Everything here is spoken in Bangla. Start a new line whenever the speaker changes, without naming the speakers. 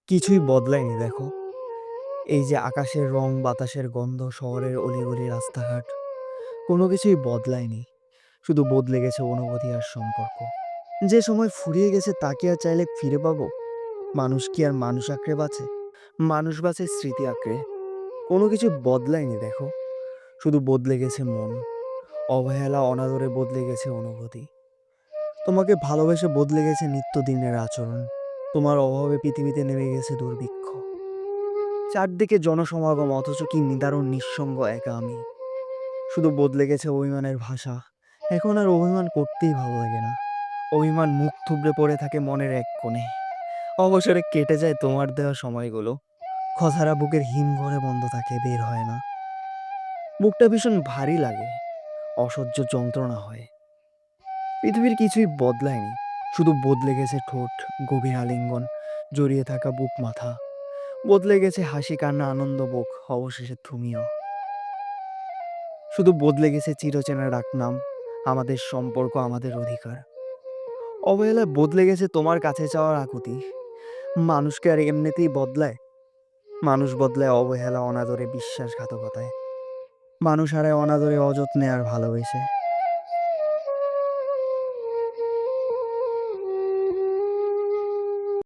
কিছুই বদলায়নি দেখো। এই যে আকাশের রং, বাতাসের গন্ধ, শহরের অলিগলি, রাস্তাঘাট, কোনো কিছুই বদলায়নি। শুধু বদলে গেছে অনুভূতি আর সম্পর্ক। যে সময় ফুরিয়ে গেছে তা কি আর চাইলে ফিরে পাবো? মানুষ কি আর মানুষ আঁকড়ে বাঁচে? মানুষ বাঁচে স্মৃতি আঁকড়ে। কোনো কিছু বদলায়নি দেখো, শুধু বদলে গেছে মন। অবহেলা, অনাদরে বদলে গেছে অনুভূতি। তোমাকে ভালোবেসে বদলে গেছে নিত্যদিনের আচরণ। তোমার অভাবে পৃথিবীতে নেমে গেছে দুর্ভিক্ষ। চারদিকে জনসমাগম, অথচ কি নিদারুণ নিঃসঙ্গ একা আমি। শুধু বদলে গেছে অভিমানের ভাষা। এখন আর অভিমান করতেই ভালো লাগে না। অভিমান মুখ থুবড়ে পড়ে থাকে মনের এক কোণে। অবসরে কেটে যায় তোমার দেওয়া সময়গুলো। কথারা বুকের হিমঘরে বন্ধ থাকে, বের হয় না। বুকটা ভীষণ ভারী লাগে, অসহ্য যন্ত্রণা হয়। পৃথিবীর কিছুই বদলায়নি, শুধু বদলে গেছে ঠোঁট, গভীর আলিঙ্গন, জড়িয়ে থাকা বুক মাথা। বদলে গেছে হাসি, কান্না, আনন্দ, বুক, অবশেষে তুমিও। শুধু বদলে গেছে চিরচেনা ডাকনাম, আমাদের সম্পর্ক, আমাদের অধিকার। অবহেলায় বদলে গেছে তোমার কাছে চাওয়ার আকুতি। মানুষকে আর এমনিতেই বদলায়? মানুষ বদলায় অবহেলা, অনাদরে, বিশ্বাসঘাতকতায়। মানুষ হারায় অনাদরে, অযত্নে আর ভালোবেসে।